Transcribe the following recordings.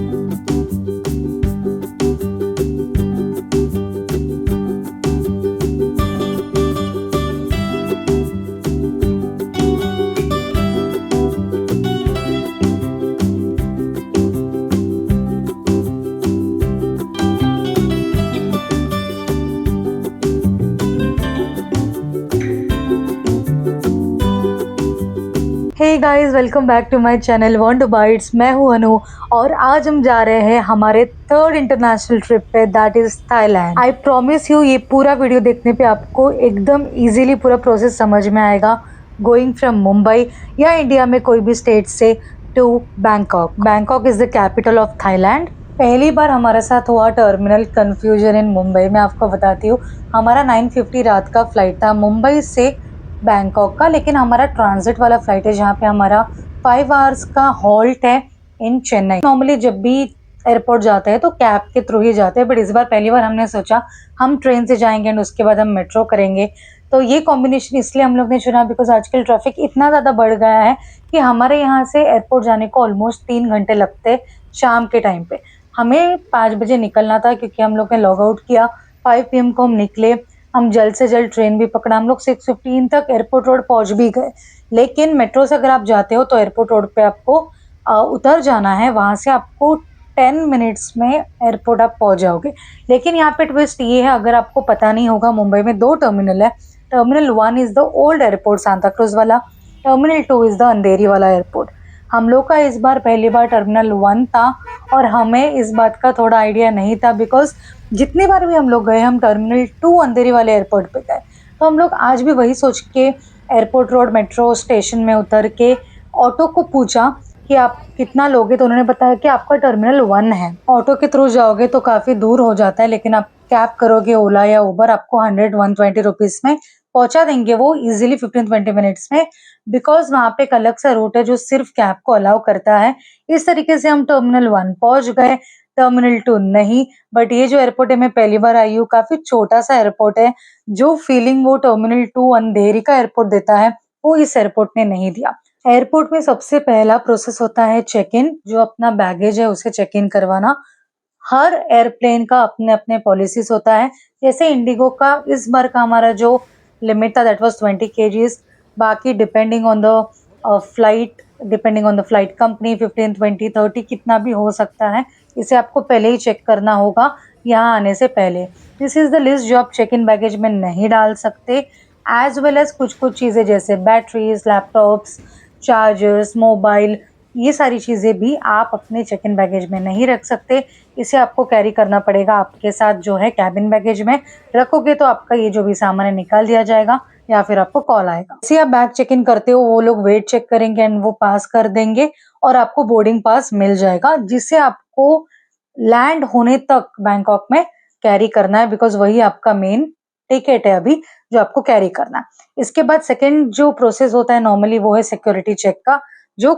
Hey guys, welcome back to my channel want to bites. मैं हूं अनु और आज हम जा रहे हैं हमारे थर्ड इंटरनेशनल ट्रिप पे, that is Thailand. I promise you, ये पूरा वीडियो देखने पे आपको एकदम इजीली पूरा प्रोसेस समझ में आएगा, गोइंग फ्रॉम मुंबई या इंडिया में कोई भी स्टेट से to Bangkok. Bangkok is the capital of Thailand. पहली बार हमारे साथ हुआ टर्मिनल कंफ्यूजन इन मुंबई। मैं आपको बताती हूँ, हमारा 9:50 रात का फ्लाइट था मुंबई से बैंकॉक का, लेकिन हमारा ट्रांजिट वाला फ्लाइट है जहाँ पे हमारा 5 आवर्स का हॉल्ट है इन चेन्नई। नॉर्मली जब भी एयरपोर्ट जाते हैं तो कैब के थ्रू ही जाते हैं, बट इस बार पहली बार हमने सोचा हम ट्रेन से जाएंगे एंड उसके बाद हम मेट्रो करेंगे। तो ये कॉम्बिनेशन इसलिए हम लोग ने चुना बिकॉज आजकल ट्रैफिक इतना ज़्यादा बढ़ गया है कि हमारे यहाँ से एयरपोर्ट जाने को ऑलमोस्ट 3 घंटे लगते शाम के टाइम पे। हमें 5 बजे निकलना था क्योंकि हम लोग ने लॉग आउट किया, 5 PM को हम निकले। हम जल्द से जल्द ट्रेन भी पकड़ा, हम लोग 6:15 तक एयरपोर्ट रोड पहुंच भी गए। लेकिन मेट्रो से अगर आप जाते हो तो एयरपोर्ट रोड पे आपको उतर जाना है, वहां से आपको 10 मिनट्स में एयरपोर्ट आप पहुंच जाओगे। लेकिन यहाँ पे ट्विस्ट ये है, अगर आपको पता नहीं होगा, मुंबई में 2 टर्मिनल है। Terminal 1 is the old airport Santa cruise वाला, टर्मिनल 2 इज द अंधेरी वाला एयरपोर्ट। हम लोग का इस बार पहली बार टर्मिनल 1 था और हमें इस बात का थोड़ा आइडिया नहीं था बिकॉज जितनी बार भी हम लोग गए, हम टर्मिनल 2 अंधेरी वाले एयरपोर्ट पे गए। तो हम लोग आज भी वही सोच के एयरपोर्ट रोड मेट्रो स्टेशन में उतर के ऑटो को पूछा कि आप कितना लोगे, तो उन्होंने बताया कि आपका टर्मिनल 1 है। ऑटो के थ्रू जाओगे तो काफ़ी दूर हो जाता है, लेकिन आप कैब करोगे ओला या उबर, आपको 100-120 रुपीज़ में पहुंचा देंगे वो इजीली 15-20 मिनट्स में, बिकॉज वहाँ पे एक अलग सा रूट है जो सिर्फ कैब को अलाउ करता है। इस तरीके से हम टर्मिनल 1 पहुंच गए, टर्मिनल 2 नहीं। बट ये जो एयरपोर्ट है, मैं पहली बार आई हूँ, काफी छोटा सा एयरपोर्ट है। जो फीलिंग वो टर्मिनल 2 अंधेरी का एयरपोर्ट देता है वो इस एयरपोर्ट ने नहीं दिया। एयरपोर्ट में सबसे पहला प्रोसेस होता है चेक इन, जो अपना बैगेज है उसे चेक इन करवाना। हर एयरप्लेन का अपने अपने पॉलिसीज होता है। जैसे इंडिगो का इस बार का हमारा जो लिमिट था दैट वाज 20 kgs। बाकी depending on the flight, depending on the flight company 15, 20, 30 कितना भी हो सकता है। इसे आपको पहले ही चेक करना होगा यहाँ आने से पहले। दिस इज द लिस्ट जो आप चेक इन बैगेज में नहीं डाल सकते, एज वेल एज कुछ कुछ चीज़ें जैसे बैटरीज, लैपटॉप्स, चार्जर्स, मोबाइल, ये सारी चीज़ें भी आप अपने चेक इन बैगेज में नहीं रख सकते। इसे आपको कैरी करना पड़ेगा आपके साथ जो है कैबिन बैगेज में। रखोगे तो आपका ये जो भी सामान है निकाल दिया जाएगा या फिर आपको कॉल आएगा। जैसे आप बैग चेक इन करते हो वो लोग वेट चेक करेंगे एंड वो पास कर देंगे और आपको बोर्डिंग पास मिल जाएगा, जिससे आपको लैंड होने तक बैंकॉक में कैरी करना है, बिकॉज वही आपका मेन टिकट है अभी जो आपको कैरी करना है। इसके बाद सेकेंड जो प्रोसेस होता है नॉर्मली वो है सिक्योरिटी चेक का। जो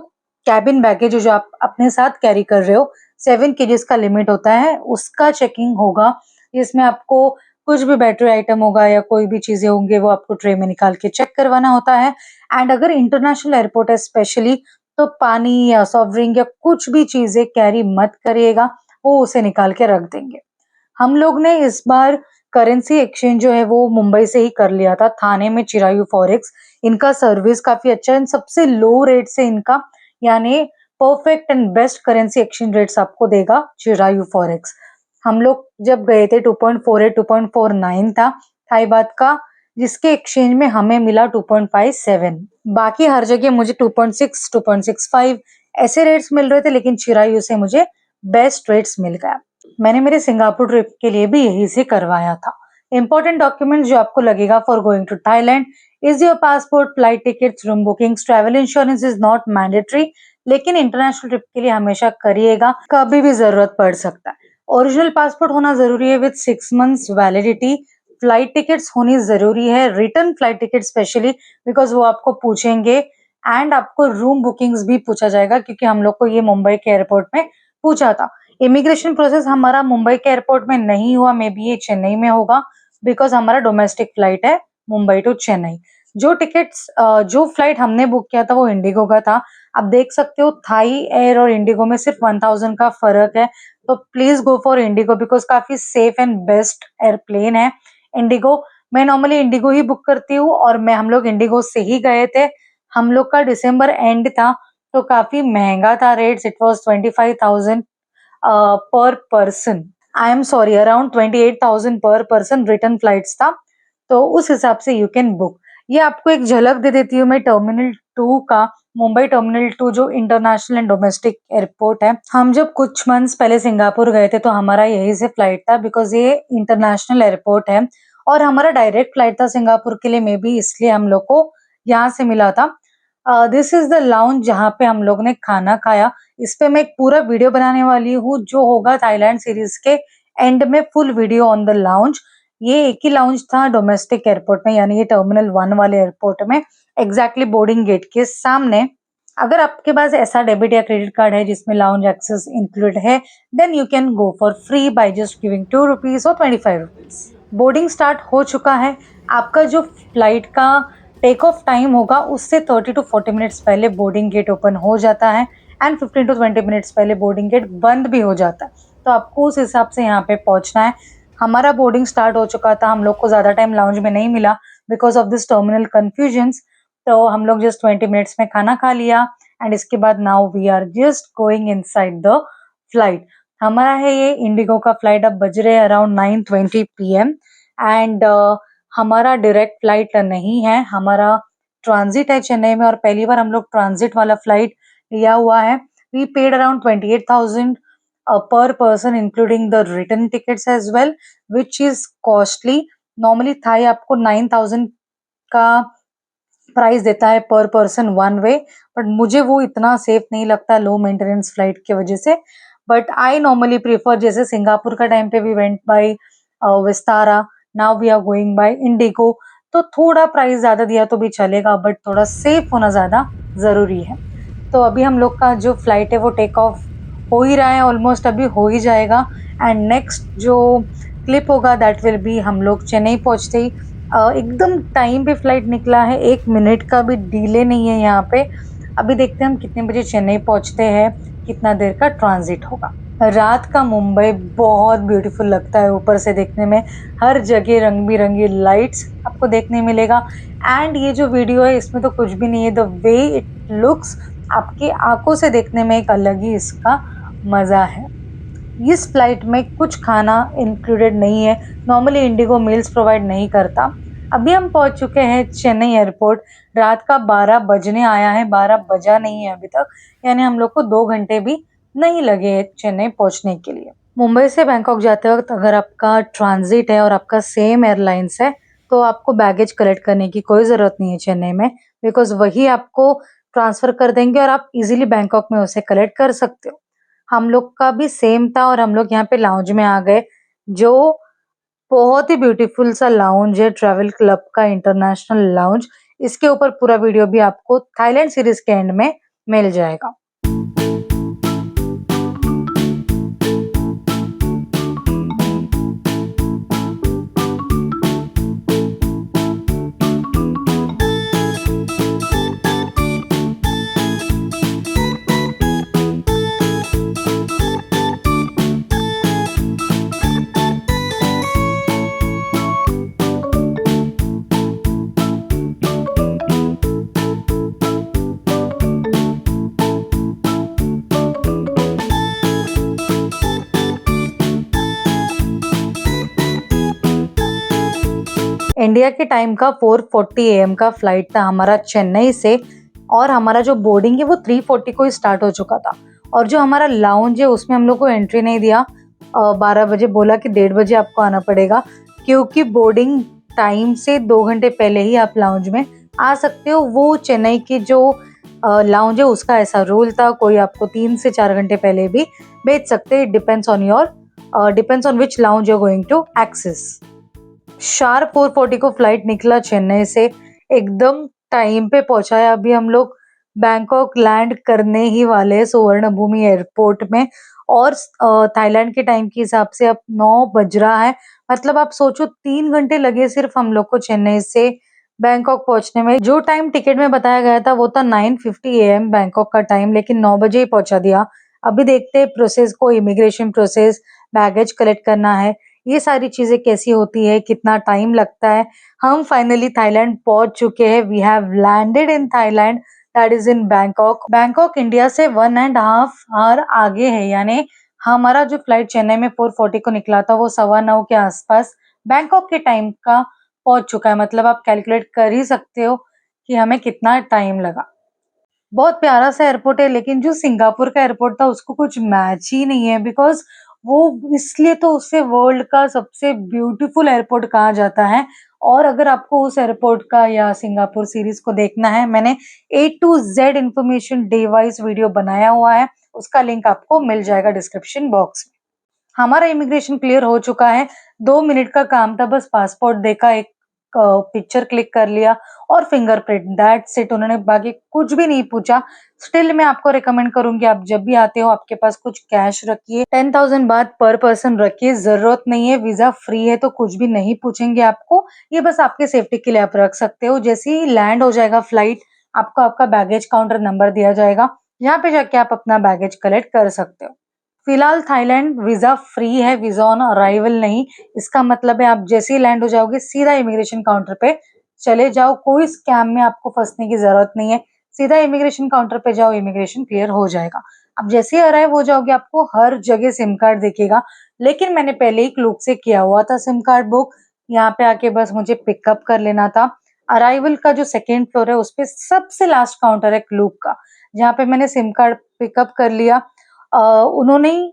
कैबिन बैगेज जो आप अपने साथ कैरी कर रहे हो, 7 kgs का लिमिट होता है, उसका चेकिंग होगा। इसमें आपको कुछ भी बैटरी आइटम होगा या कोई भी चीजें होंगे वो आपको ट्रे में निकाल के चेक करवाना होता है। एंड अगर इंटरनेशनल एयरपोर्ट है स्पेशली, तो पानी या सॉफ्ट ड्रिंक या कुछ भी चीजें कैरी मत करिएगा, वो उसे निकाल के रख देंगे। हम लोग ने इस बार करेंसी एक्सचेंज जो है वो मुंबई से ही कर लिया था, थाने में चिरायू फॉरेक्स। इनका सर्विस काफी अच्छा है, सबसे लो रेट से इनका यानी perfect and best currency exchange rates आपको देगा चिरायू फॉरेक्स। हम लोग जब गए थे 2.48 2.49 था थाई बात का, जिसके एक्सचेंज में हमें मिला 2.57। बाकी हर जगह मुझे 2.6 2.65 ऐसे रेट्स मिल रहे थे, लेकिन चिरायू से मुझे बेस्ट रेट्स मिल गया। मैंने मेरे सिंगापुर ट्रिप के लिए भी यही से करवाया था। इंपॉर्टेंट डॉक्यूमेंट्स जो आपको लगेगा for going to Thailand is your passport, flight tickets, room bookings, travel insurance is not mandatory, लेकिन इंटरनेशनल ट्रिप के लिए हमेशा करिएगा, कभी भी जरूरत पड़ सकता है। ओरिजिनल पासपोर्ट होना जरूरी है with 6 months validity. Flight tickets होनी जरूरी है, return flight ticket specially, because वो आपको पूछेंगे। एंड आपको रूम बुकिंग्स भी पूछा जाएगा, क्योंकि हम लोग को ये मुंबई के एयरपोर्ट में पूछा था। इमिग्रेशन प्रोसेस हमारा मुंबई के एयरपोर्ट में नहीं हुआ, मे बी ये चेन्नई में होगा, बिकॉज हमारा डोमेस्टिक फ्लाइट है मुंबई टू चेन्नई। जो टिकट्स जो फ्लाइट हमने बुक किया था वो इंडिगो का था। आप देख सकते हो थाई एयर और इंडिगो में सिर्फ 1000 का फर्क है, तो please go for Indigo because काफी सेफ एंड बेस्ट एयरप्लेन है इंडिगो। मैं नॉर्मली इंडिगो ही बुक करती हूँ और हम लोग इंडिगो से ही गए थे। हम लोग का दिसंबर एंड था तो काफी महंगा था रेट्स, इट वॉज 25,000 पर person, I am sorry around 28,000 पर पर्सन रिटर्न फ्लाइट्स था, तो उस हिसाब से यू कैन बुक। ये आपको एक झलक दे देती हूँ मैं टर्मिनल 2 का, मुंबई टर्मिनल 2 जो इंटरनेशनल एंड डोमेस्टिक एयरपोर्ट है। हम जब कुछ मंथ्स पहले सिंगापुर गए थे तो हमारा यही से फ्लाइट था बिकॉज ये इंटरनेशनल एयरपोर्ट है और हमारा डायरेक्ट फ्लाइट था सिंगापुर के लिए, मे बी इसलिए हम लोग को यहाँ से मिला था। दिस इज द लाउंज जहाँ पे हम लोग ने खाना खाया। इस पे मैं एक पूरा वीडियो बनाने वाली हूँ जो होगा थाईलैंड सीरीज के एंड में, full video on the lounge. ये एक ही लाउंज था डोमेस्टिक एयरपोर्ट में, यानी ये टर्मिनल 1 वाले एयरपोर्ट में, एग्जैक्टली बोर्डिंग गेट के सामने। अगर आपके पास ऐसा डेबिट या क्रेडिट कार्ड है जिसमें लाउंज एक्सेस इंक्लूड है, then you can go for free by just giving 2 rupees और 25 रुपीज। बोर्डिंग स्टार्ट हो चुका है। आपका जो फ्लाइट का टेक ऑफ टाइम होगा उससे 30 to 40 मिनट्स पहले बोर्डिंग गेट ओपन हो जाता है एंड 15 to 20 मिनट्स पहले बोर्डिंग गेट बंद भी हो जाता है, तो आपको उस हिसाब से यहाँ पे पहुंचना है। हमारा बोर्डिंग स्टार्ट हो चुका था, हम लोग को ज्यादा टाइम लाउंज में नहीं मिला because of this terminal confusions, तो हम लोग जस्ट 20 मिनट्स में खाना खा लिया एंड इसके बाद now we are just going inside the flight. हमारा है ये इंडिगो का फ्लाइट, अब बज रहे अराउंड 9:20 PM एंड हमारा डायरेक्ट फ्लाइट नहीं है, हमारा ट्रांजिट है चेन्नई में और पहली बार हम लोग ट्रांजिट वाला फ्लाइट लिया हुआ है। We paid around 28,000 per person including the return tickets as well, which is costly. Normally Thai आपको 9,000 का प्राइस देता है पर पर्सन वन वे, बट मुझे वो इतना सेफ नहीं लगता लो मेंटेनेंस फ्लाइट की वजह से। बट आई नॉर्मली प्रीफर, जैसे सिंगापुर का टाइम पे we went by Vistara, now we are going by IndiGo, तो थोड़ा प्राइस ज्यादा दिया तो भी चलेगा बट थोड़ा सेफ होना ज्यादा जरूरी है। तो अभी हम लोग का जो फ्लाइट है वो टेक ऑफ हो ही रहा है, ऑलमोस्ट अभी हो ही जाएगा एंड नेक्स्ट जो क्लिप होगा दैट विल बी हम लोग चेन्नई पहुंचते ही। एकदम टाइम पे फ्लाइट निकला है, 1 मिनट का भी डिले नहीं है यहाँ पे। अभी देखते हैं हम कितने बजे चेन्नई पहुंचते हैं, कितना देर का ट्रांजिट होगा। रात का मुंबई बहुत ब्यूटीफुल लगता है ऊपर से देखने में, हर जगह रंग बिरंगी लाइट्स आपको देखने मिलेगा एंड ये जो वीडियो है इसमें तो कुछ भी नहीं है, द वे इट लुक्स आपकी आंखों से देखने में एक अलग ही इसका मजा है। इस फ्लाइट में कुछ खाना इंक्लूडेड नहीं है, नॉर्मली इंडिगो मील्स प्रोवाइड नहीं करता। अभी हम पहुंच चुके हैं चेन्नई एयरपोर्ट, रात का 12 बजने आया है, 12 बजा नहीं है अभी तक, यानी हम लोग को 2 घंटे भी नहीं लगे चेन्नई पहुंचने के लिए। मुंबई से बैंकॉक जाते वक्त अगर आपका ट्रांजिट है और आपका सेम एयरलाइंस है तो आपको बैगेज कलेक्ट करने की कोई जरूरत नहीं है चेन्नई में, बिकॉज वही आपको ट्रांसफर कर देंगे और आप इजीली बैंकॉक में उसे कलेक्ट कर सकते हो। हम लोग का भी सेम था और हम लोग यहाँ पे लाउंज में आ गए, जो बहुत ही ब्यूटीफुल सा लाउंज है, ट्रैवल क्लब का इंटरनेशनल लाउंज। इसके ऊपर पूरा वीडियो भी आपको थाईलैंड सीरीज के एंड में मिल जाएगा। इंडिया के टाइम का 4:40 AM का फ्लाइट था हमारा चेन्नई से और हमारा जो बोर्डिंग है वो 3:40 को ही स्टार्ट हो चुका था और जो हमारा लाउंज है उसमें हम लोग को एंट्री नहीं दिया। 12 बजे बोला कि 1:30 बजे आपको आना पड़ेगा, क्योंकि बोर्डिंग टाइम से 2 घंटे पहले ही आप लाउंज में आ सकते हो। वो चेन्नई की जो लाउंज है उसका ऐसा रूल था, कोई आपको 3 से 4 घंटे पहले भी भेज सकते, depends on which lounge you are going to access. Sharp 4:40 को फ्लाइट निकला चेन्नई से, एकदम टाइम पे पहुंचा है। अभी हम लोग बैंकॉक लैंड करने ही वाले हैं सुवर्णभूमि एयरपोर्ट में और थाईलैंड के टाइम के हिसाब से अब 9 बज रहा है। मतलब आप सोचो 3 घंटे लगे सिर्फ हम लोग को चेन्नई से बैंकॉक पहुंचने में। जो टाइम टिकट में बताया गया था वो था 9:50 AM बैंकॉक का टाइम, लेकिन 9 बजे ही पहुंचा दिया। अभी देखते हैं प्रोसेस को, इमिग्रेशन प्रोसेस, बैगेज कलेक्ट करना है, ये सारी चीजें कैसी होती है, कितना टाइम लगता है। हम फाइनली थाईलैंड पहुंच चुके हैं। We have landed in Thailand, that is in Bangkok. Bangkok India से 1.5 आवर आगे है, यानी हमारा जो फ्लाइट चेन्नई में 4:40 को निकला था वो 9:15 के आसपास बैंकॉक के टाइम का पहुंच चुका है। मतलब आप कैलकुलेट कर ही सकते हो कि हमें कितना टाइम लगा। बहुत प्यारा सा एयरपोर्ट है, लेकिन जो सिंगापुर का एयरपोर्ट था उसको कुछ मैच ही नहीं है, बिकॉज वो इसलिए तो उसे वर्ल्ड का सबसे ब्यूटीफुल एयरपोर्ट कहा जाता है। और अगर आपको उस एयरपोर्ट का या सिंगापुर सीरीज को देखना है, मैंने A to Z information day wise video बनाया हुआ है, उसका लिंक आपको मिल जाएगा डिस्क्रिप्शन बॉक्स में। हमारा इमिग्रेशन क्लियर हो चुका है। 2 मिनट का काम था, बस पासपोर्ट देखा, एक पिक्चर क्लिक कर लिया और फिंगरप्रिंट, दैट्स इट। उन्होंने बाकी कुछ भी नहीं पूछा। स्टिल मैं आपको रिकमेंड करूंगी, आप जब भी आते हो आपके पास कुछ कैश रखिए, 10,000 बात पर पर्सन रखिए। जरूरत नहीं है, वीजा फ्री है तो कुछ भी नहीं पूछेंगे आपको, ये बस आपके सेफ्टी के लिए आप रख सकते हो। जैसे ही लैंड हो जाएगा फ्लाइट, आपको आपका बैगेज काउंटर नंबर दिया जाएगा, यहाँ पे जाके आप अपना बैगेज कलेक्ट कर सकते हो। फिलहाल थाईलैंड वीजा फ्री है, वीजा ऑन अराइवल नहीं। इसका मतलब है आप जैसे ही लैंड हो जाओगे सीधा इमिग्रेशन काउंटर पे चले जाओ, कोई स्कैम में आपको फंसने की जरूरत नहीं है। सीधा इमिग्रेशन काउंटर पे जाओ, इमिग्रेशन क्लियर हो जाएगा। अब जैसे ही अराइव हो जाओगे आपको हर जगह सिम कार्ड दिखेगा, लेकिन मैंने पहले ही क्लूक से किया हुआ था सिम कार्ड बुक। यहाँ पे आके बस मुझे पिकअप कर लेना था। अराइवल का जो सेकेंड फ्लोर है उस पे सबसे लास्ट काउंटर है क्लूक का, जहाँ पे मैंने सिम कार्ड पिकअप कर लिया। उन्होंने ही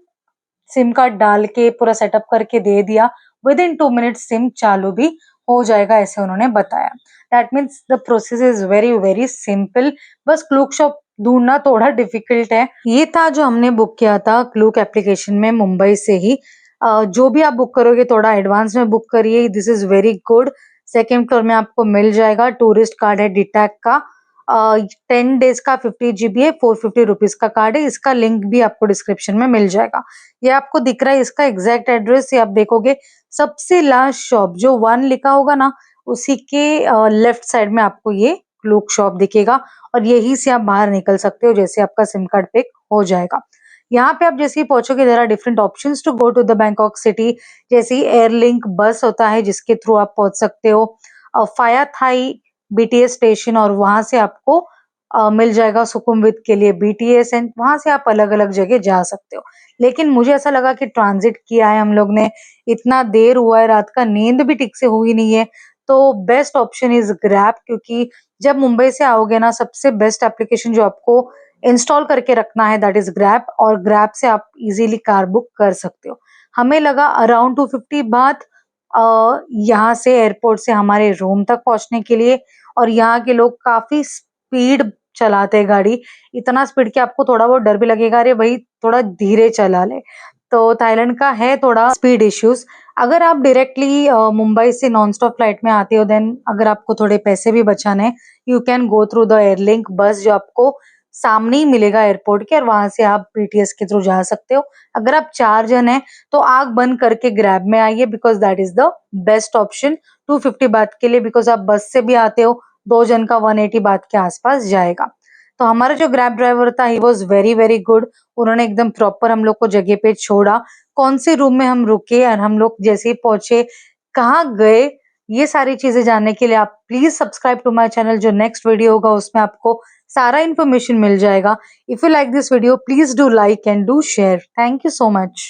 सिम कार्ड डाल के पूरा सेटअप करके दे दिया। विद इन 2 मिनट सिम चालू भी हो जाएगा, ऐसे उन्होंने बताया। That means the process is very very simple. बस क्लूक शॉप ढूंढना थोड़ा डिफिकल्ट है। ये था जो हमने बुक किया था क्लूक एप्लीकेशन में मुंबई से ही। जो भी आप बुक करोगे थोड़ा एडवांस में बुक करिए, this is very good. Second floor में आपको मिल जाएगा। टूरिस्ट कार्ड है डीटैक का, 10 डेज का 50 GB है, 450 रुपीज का कार्ड है। इसका लिंक भी आपको डिस्क्रिप्शन में मिल जाएगा। ये आपको दिख रहा है इसका एग्जैक्ट एड्रेस, ये आप देखोगे सबसे लास्ट शॉप जो 1 लिखा होगा ना, उसी के लेफ्ट साइड में आपको ये क्लूक शॉप दिखेगा, और यही से आप बाहर निकल सकते हो जैसे आपका सिम कार्ड पिक हो जाएगा। यहाँ पे आप जैसे ही पहुंचोगे there are different options to go to the Bangkok city. जैसे एयरलिंक बस होता है जिसके थ्रू आप पहुंच सकते हो फाया थाई BTS स्टेशन, और वहां से आपको मिल जाएगा सुकुमवित के लिए BTS, एंड वहां से आप अलग अलग जगह जा सकते हो। लेकिन मुझे ऐसा लगा कि ट्रांजिट किया है हम लोग ने, इतना देर हुआ है, रात का नींद भी ठीक से हुई नहीं है, तो बेस्ट ऑप्शन इज ग्रैब। क्योंकि जब मुंबई से आओगे ना, सबसे बेस्ट एप्लीकेशन जो आपको इंस्टॉल करके रखना है दैट इज ग्रैब, और ग्रैब से आप इजीली कार बुक कर सकते हो। हमें लगा अराउंड 250 बात यहाँ से एयरपोर्ट से हमारे रूम तक पहुंचने के लिए। और यहाँ के लोग काफी स्पीड चलाते हैं गाड़ी, इतना स्पीड कि आपको थोड़ा बहुत डर भी लगेगा, अरे भाई थोड़ा धीरे चला ले। तो थाईलैंड का है थोड़ा स्पीड इश्यूज। अगर आप डायरेक्टली मुंबई से नॉन स्टॉप फ्लाइट में आते हो, देन अगर आपको थोड़े पैसे भी बचाने हैं, you can go through the airlink बस, जो आपको सामने ही मिलेगा एयरपोर्ट के, और वहां से आप BTS के थ्रू जा सकते हो। अगर आप 4 जन हैं तो आग बंद करके ग्रैब में आइए, because that is the best option 250 बात के लिए। बिकॉज आप बस से भी आते हो, 2 जन का 180 बात के आसपास जाएगा। तो हमारा जो ग्रैब ड्राइवर था he was very very good. उन्होंने एकदम प्रॉपर हम लोग को जगह पे छोड़ा, कौन से रूम में हम रुके और हम लोग जैसे ही पहुंचे कहाँ गए, ये सारी चीजें जानने के लिए आप please subscribe to my channel. जो नेक्स्ट वीडियो होगा उसमें आपको सारा इन्फॉर्मेशन मिल जाएगा। If you like this video please do like and do share. Thank you so much.